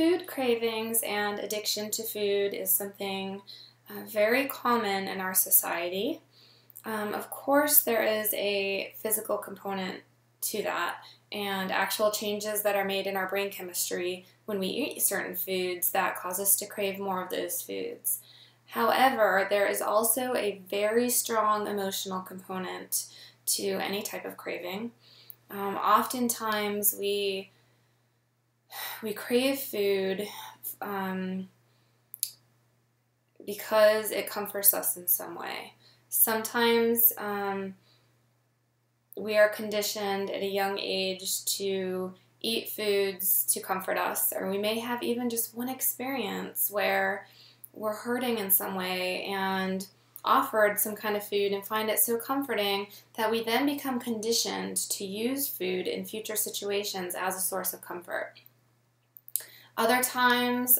Food cravings and addiction to food is something very common in our society. Of course, there is a physical component to that and actual changes that are made in our brain chemistry when we eat certain foods that cause us to crave more of those foods. However, there is also a very strong emotional component to any type of craving. Oftentimes we crave food because it comforts us in some way. Sometimes we are conditioned at a young age to eat foods to comfort us, or we may have even just one experience where we're hurting in some way and offered some kind of food and find it so comforting that we then become conditioned to use food in future situations as a source of comfort. Other times,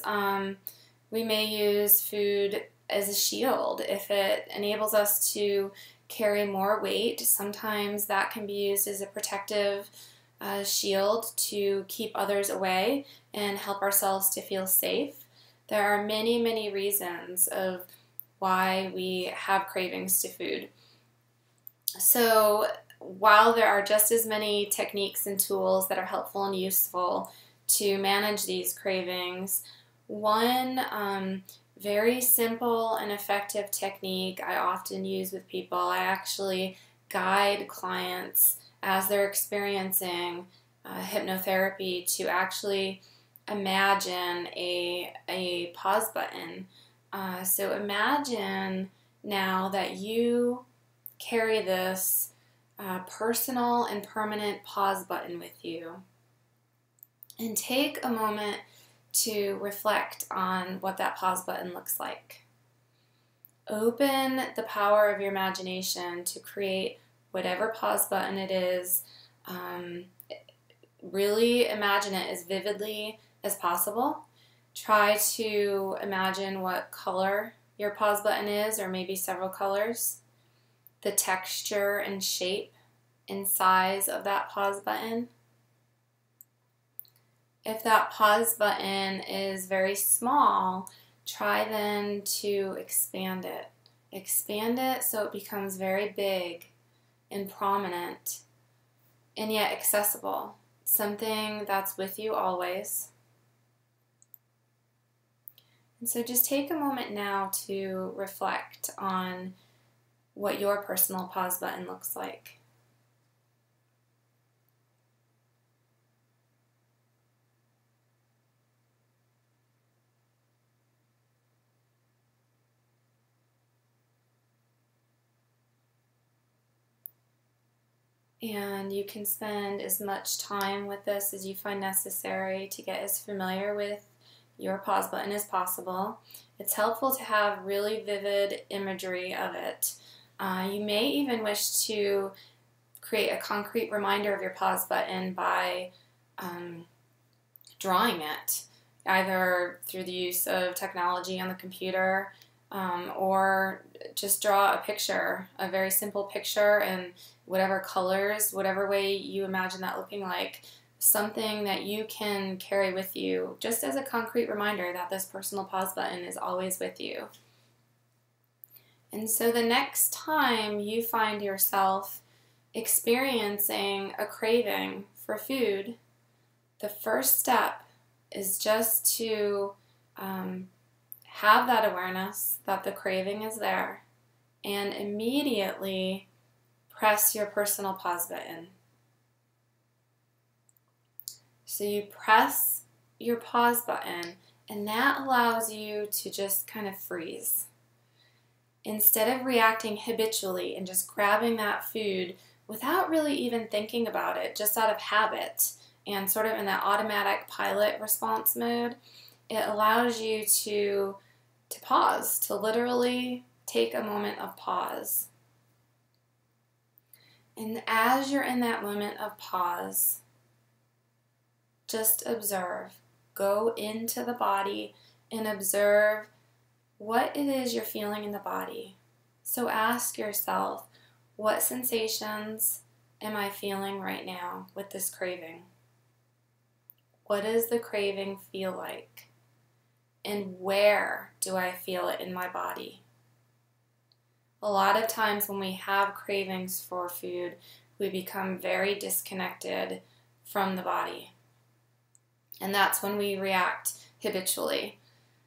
we may use food as a shield. If it enables us to carry more weight, sometimes that can be used as a protective shield to keep others away and help ourselves to feel safe. There are many, many reasons of why we have cravings to food. So while there are just as many techniques and tools that are helpful and useful to manage these cravings, one very simple and effective technique I often use with people, I actually guide clients as they're experiencing hypnotherapy to actually imagine a pause button. So imagine now that you carry this personal and permanent pause button with you. And take a moment to reflect on what that pause button looks like. Open the power of your imagination to create whatever pause button it is. Really imagine it as vividly as possible. Try to imagine what color your pause button is, or maybe several colors. The texture and shape and size of that pause button. If that pause button is very small, try then to expand it. Expand it so it becomes very big and prominent and yet accessible. Something that's with you always. And so just take a moment now to reflect on what your personal pause button looks like. And you can spend as much time with this as you find necessary to get as familiar with your pause button as possible. It's helpful to have really vivid imagery of it. You may even wish to create a concrete reminder of your pause button by drawing it, either through the use of technology on the computer or just draw a picture, a very simple picture, and whatever colors, whatever way you imagine that looking like, something that you can carry with you just as a concrete reminder that this personal pause button is always with you. And so the next time you find yourself experiencing a craving for food, the first step is just to have that awareness that the craving is there and immediately press your personal pause button. So you press your pause button, and that allows you to just kind of freeze. Instead of reacting habitually and just grabbing that food without really even thinking about it, just out of habit and sort of in that automatic pilot response mode, it allows you to pause, to literally take a moment of pause. And as you're in that moment of pause, just observe. Go into the body and observe what it is you're feeling in the body. So ask yourself, what sensations am I feeling right now with this craving? What does the craving feel like? And where do I feel it in my body? A lot of times when we have cravings for food, we become very disconnected from the body. And that's when we react habitually.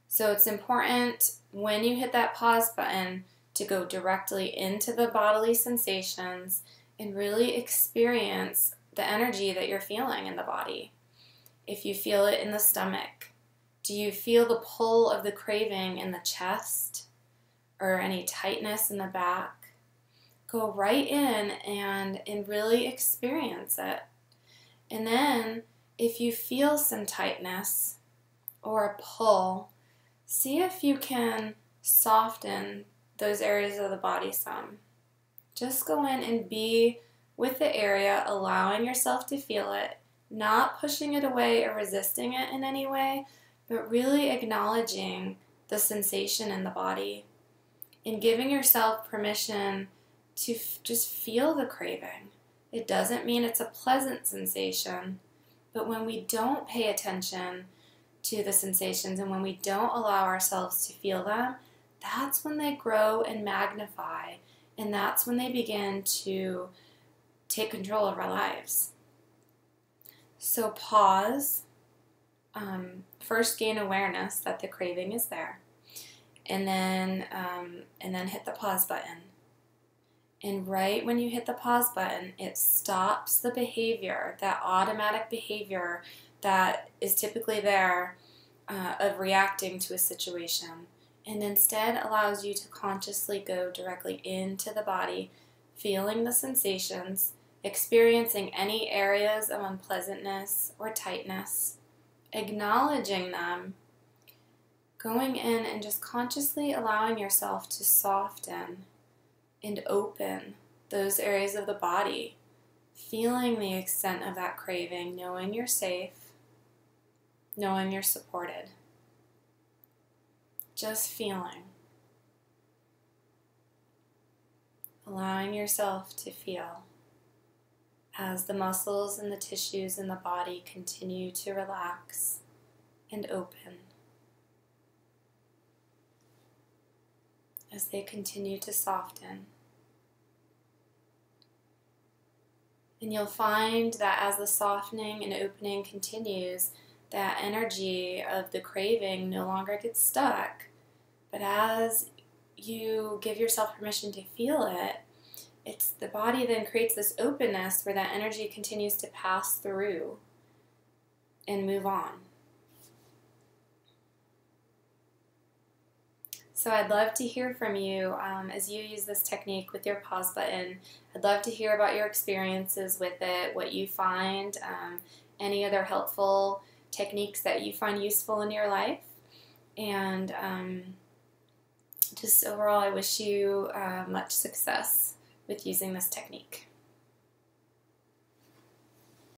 So it's important when you hit that pause button to go directly into the bodily sensations and really experience the energy that you're feeling in the body. If you feel it in the stomach, do you feel the pull of the craving in the chest or any tightness in the back? Go right in and really experience it. And then if you feel some tightness or a pull, see if you can soften those areas of the body some. Just go in and be with the area, allowing yourself to feel it, not pushing it away or resisting it in any way, but really acknowledging the sensation in the body and giving yourself permission to just feel the craving. It doesn't mean it's a pleasant sensation, but when we don't pay attention to the sensations and when we don't allow ourselves to feel them, that's when they grow and magnify, and that's when they begin to take control of our lives. So pause, first gain awareness that the craving is there, and then hit the pause button. And right when you hit the pause button, it stops the behavior, that automatic behavior that is typically there of reacting to a situation, and instead allows you to consciously go directly into the body, feeling the sensations, experiencing any areas of unpleasantness or tightness, acknowledging them, going in and just consciously allowing yourself to soften and open those areas of the body, feeling the extent of that craving, knowing you're safe, knowing you're supported. Just feeling. Allowing yourself to feel as the muscles and the tissues in the body continue to relax and open. As they continue to soften. And you'll find that as the softening and opening continues, that energy of the craving no longer gets stuck. But as you give yourself permission to feel it, it's the body then creates this openness where that energy continues to pass through and move on. So I'd love to hear from you as you use this technique with your pause button. I'd love to hear about your experiences with it, what you find, any other helpful techniques that you find useful in your life. And just overall, I wish you much success with using this technique.